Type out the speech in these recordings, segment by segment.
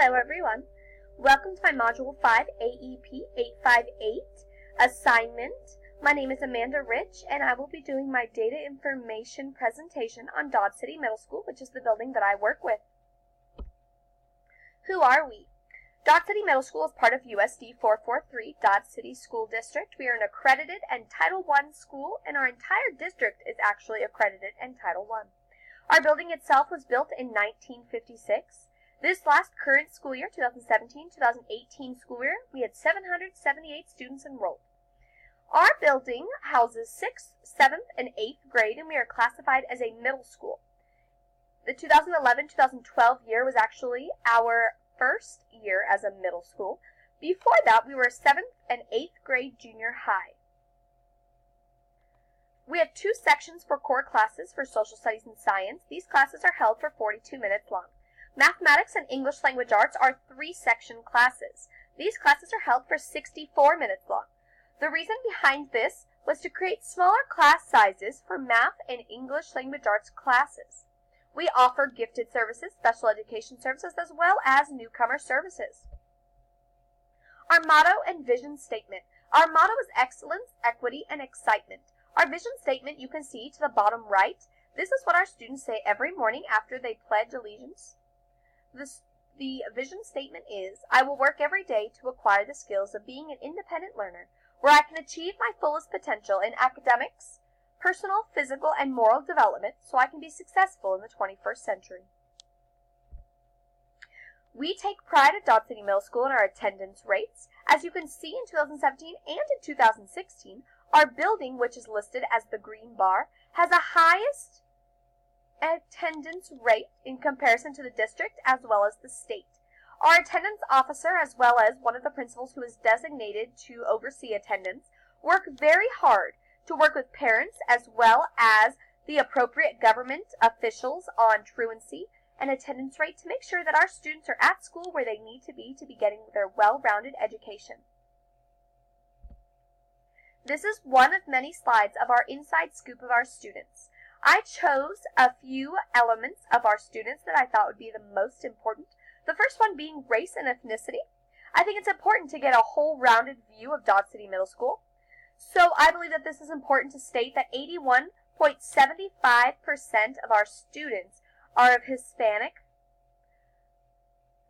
Hello everyone. Welcome to my Module 5 AEP 858 assignment. My name is Amanda Rich and I will be doing my data information presentation on Dodge City Middle School, which is the building that I work with. Who are we? Dodge City Middle School is part of USD 443 Dodge City School District. We are an accredited and Title I school, and our entire district is actually accredited and Title I. Our building itself was built in 1956. This last current school year, 2017-2018 school year, we had 778 students enrolled. Our building houses 6th, 7th, and 8th grade, and we are classified as a middle school. The 2011-2012 year was actually our first year as a middle school. Before that, we were 7th and 8th grade junior high. We have 2 sections for core classes for social studies and science. These classes are held for 42 minutes long. Mathematics and English language arts are 3-section classes. These classes are held for 64 minutes long. The reason behind this was to create smaller class sizes for math and English language arts classes. We offer gifted services, special education services, as well as newcomer services. Our motto and vision statement. Our motto is excellence, equity, and excitement. Our vision statement you can see to the bottom right. This is what our students say every morning after they pledge allegiance. The vision statement is, I will work every day to acquire the skills of being an independent learner, where I can achieve my fullest potential in academics, personal, physical, and moral development, so I can be successful in the 21st century. We take pride at Dodge City Middle School in our attendance rates. As you can see, in 2017 and in 2016, our building, which is listed as the green bar, has the highest attendance rate in comparison to the district as well as the state. Our attendance officer, as well as one of the principals who is designated to oversee attendance, work very hard to work with parents as well as the appropriate government officials on truancy and attendance rate to make sure that our students are at school where they need to be getting their well-rounded education. This is one of many slides of our inside scoop of our students. I chose a few elements of our students that I thought would be the most important. The first one being race and ethnicity. I think it's important to get a whole rounded view of Dodge City Middle School. So I believe that this is important to state that 81.75% of our students are of Hispanic,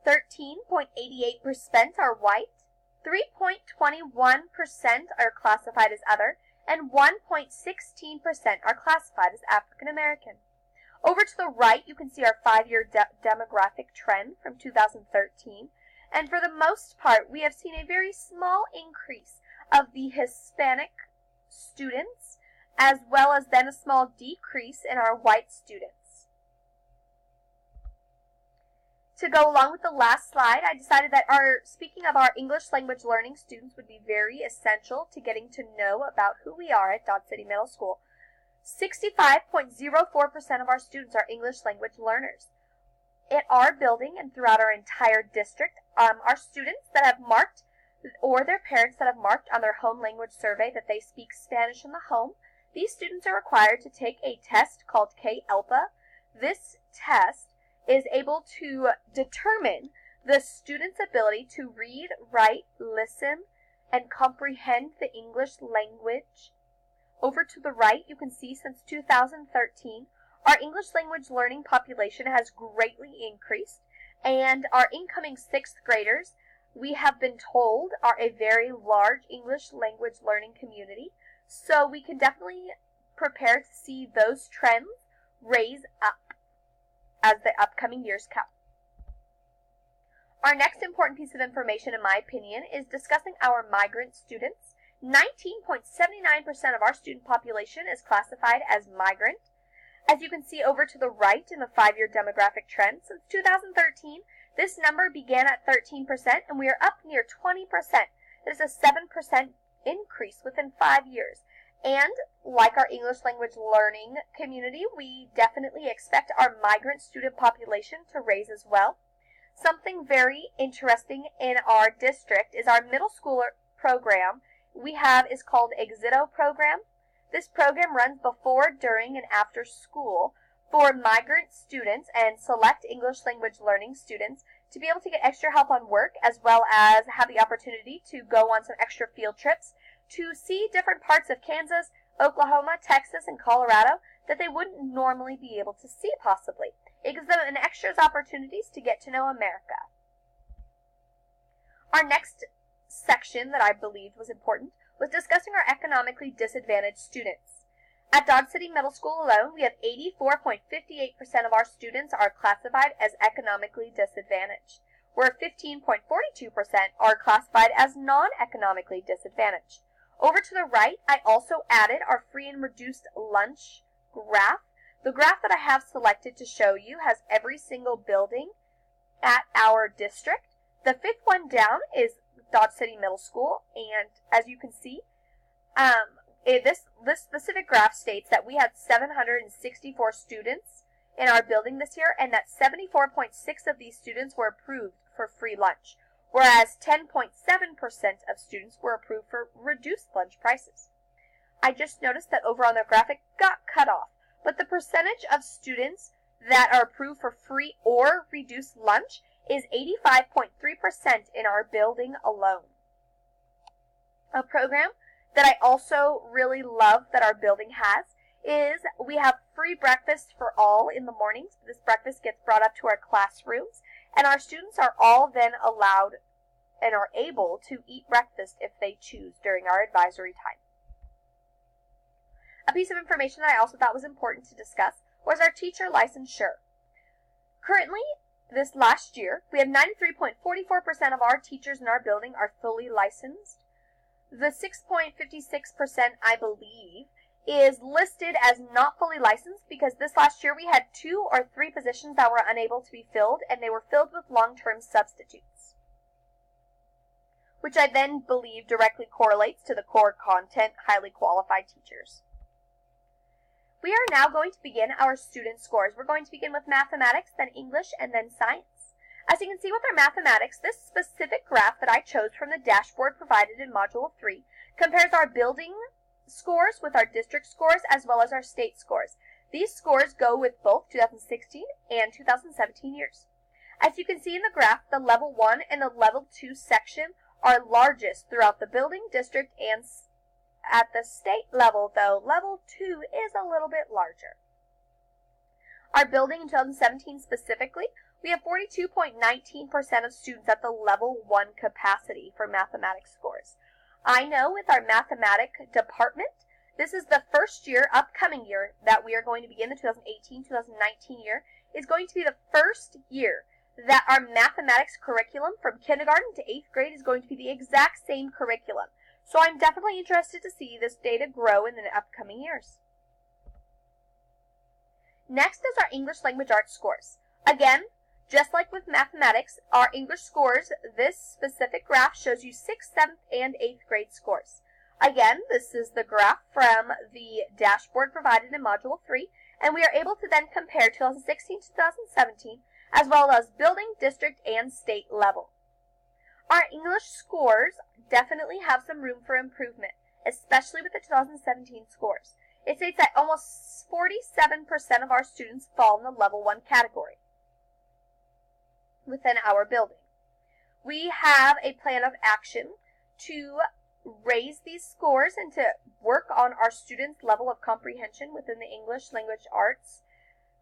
13.88% are white, 3.21% are classified as other, and 1.16% are classified as African American. Over to the right, you can see our 5-year demographic trend from 2013, and for the most part, we have seen a very small increase of the Hispanic students, as well as then a small decrease in our white students. To go along with the last slide, I decided that speaking of our English language learning students would be very essential to getting to know about who we are at Dodge City Middle School. 65.04% of our students are English language learners. At our building and throughout our entire district, our students that have marked, or their parents that have marked on their home language survey that they speak Spanish in the home, these students are required to take a test called KELPA. This test is able to determine the student's ability to read, write, listen, and comprehend the English language. Over to the right, you can see since 2013, our English language learning population has greatly increased, and our incoming 6th graders, we have been told, are a very large English language learning community, so we can definitely prepare to see those trends raise up as the upcoming years come. Our next important piece of information, in my opinion, is discussing our migrant students. 19.79% of our student population is classified as migrant. As you can see over to the right in the 5-year demographic trend, since 2013, this number began at 13%, and we are up near 20%. That is a 7% increase within 5 years. And like our English language learning community, we definitely expect our migrant student population to raise as well. Something very interesting in our district is our middle school program is called Exito program. This program runs before, during, and after school for migrant students and select English language learning students to be able to get extra help on work, as well as have the opportunity to go on some extra field trips to see different parts of Kansas, Oklahoma, Texas, and Colorado that they wouldn't normally be able to see possibly. It gives them an extra opportunities to get to know America. Our next section that I believed was important was discussing our economically disadvantaged students. At Dodge City Middle School alone, we have 84.58% of our students are classified as economically disadvantaged, where 15.42% are classified as non-economically disadvantaged. Over to the right, I also added our free and reduced lunch graph. The graph that I have selected to show you has every single building at our district. The fifth one down is Dodge City Middle School, and as you can see, this specific graph states that we had 764 students in our building this year, and that 74.6 of these students were approved for free lunch, whereas 10.7% of students were approved for reduced lunch prices. I just noticed that over on the graphic got cut off, but the percentage of students that are approved for free or reduced lunch is 85.3% in our building alone. A program that I also really love that our building has is we have free breakfast for all in the mornings. This breakfast gets brought up to our classrooms, and our students are all then allowed and are able to eat breakfast if they choose during our advisory time. A piece of information that I also thought was important to discuss was our teacher licensure. Currently, this last year, we have 93.44% of our teachers in our building are fully licensed. The 6.56%, I believe, is listed as not fully licensed because this last year we had 2 or 3 positions that were unable to be filled, and they were filled with long-term substitutes, which I then believe directly correlates to the core content, highly qualified teachers. We are now going to begin our student scores. We're going to begin with mathematics, then English, and then science. As you can see with our mathematics, this specific graph that I chose from the dashboard provided in Module 3 compares our building scores with our district scores as well as our state scores. These scores go with both 2016 and 2017 years. As you can see in the graph, the Level 1 and the Level 2 section are largest throughout the building, district, and at the state level, though, Level 2 is a little bit larger. Our building in 2017 specifically, we have 42.19% of students at the Level 1 capacity for mathematics scores. I know with our mathematics department, this is the first year, upcoming year, that we are going to begin the 2018-2019 year, is going to be the first year that our mathematics curriculum from kindergarten to 8th grade is going to be the exact same curriculum. So I'm definitely interested to see this data grow in the upcoming years. Next is our English Language Arts scores. Again, just like with mathematics, our English scores, this specific graph shows you 6th, 7th, and 8th grade scores. Again, this is the graph from the dashboard provided in Module 3, and we are able to then compare 2016 to 2017, as well as building, district, and state level. Our English scores definitely have some room for improvement, especially with the 2017 scores. It states that almost 47% of our students fall in the Level 1 category within our building. We have a plan of action to raise these scores and to work on our students' level of comprehension within the English Language Arts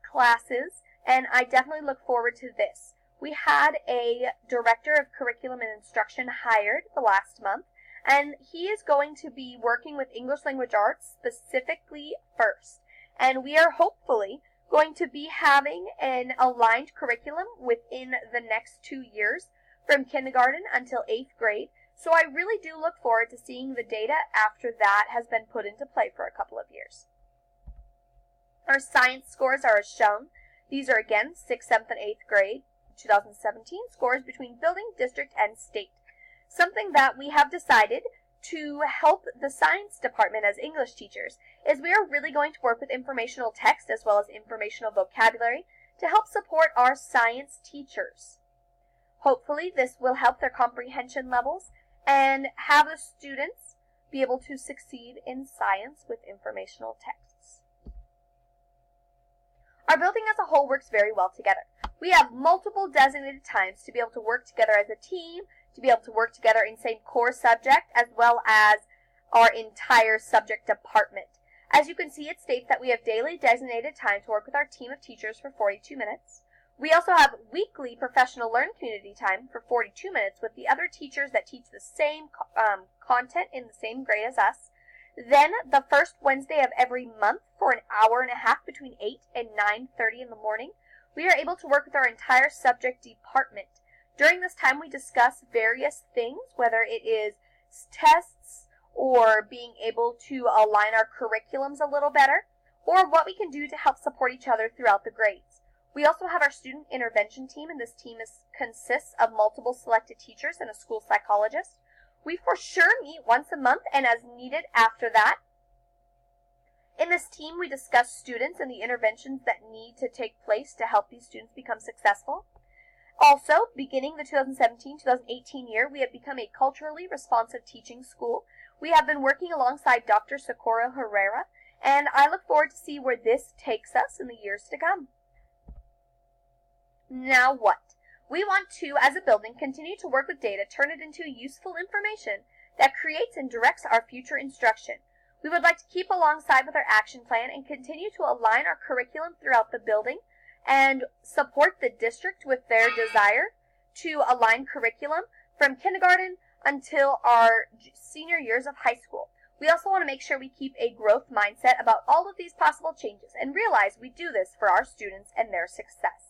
classes, and I definitely look forward to this. We had a director of curriculum and instruction hired the last month, and he is going to be working with English Language Arts specifically first. And we are hopefully going to be having an aligned curriculum within the next 2 years from kindergarten until 8th grade. So I really do look forward to seeing the data after that has been put into play for a couple of years. Our science scores are as shown. These are again 6th, 7th, and 8th grade 2017 scores between building, district, and state. Something that we have decided to help the science department as English teachers is we are really going to work with informational text as well as informational vocabulary to help support our science teachers. Hopefully this will help their comprehension levels and have the students be able to succeed in science with informational texts. Our building as a whole works very well together. We have multiple designated times to be able to work together as a team, to be able to work together in same core subject, as well as our entire subject department. As you can see, it states that we have daily designated time to work with our team of teachers for 42 minutes. We also have weekly professional learn community time for 42 minutes with the other teachers that teach the same content in the same grade as us. Then the first Wednesday of every month for an hour and a half between 8 and 9:30 in the morning, we are able to work with our entire subject department. During this time, we discuss various things, whether it is tests or being able to align our curriculums a little better, or what we can do to help support each other throughout the grades. We also have our student intervention team, and this team consists of multiple selected teachers and a school psychologist. We for sure meet once a month and as needed after that. In this team, we discuss students and the interventions that need to take place to help these students become successful. Also, beginning the 2017-2018 year, we have become a culturally responsive teaching school. We have been working alongside Dr. Socorro Herrera, and I look forward to see where this takes us in the years to come. Now what? We want to, as a building, continue to work with data, turn it into useful information that creates and directs our future instruction. We would like to keep alongside with our action plan and continue to align our curriculum throughout the building and support the district with their desire to align curriculum from kindergarten until our senior years of high school. We also want to make sure we keep a growth mindset about all of these possible changes and realize we do this for our students and their success.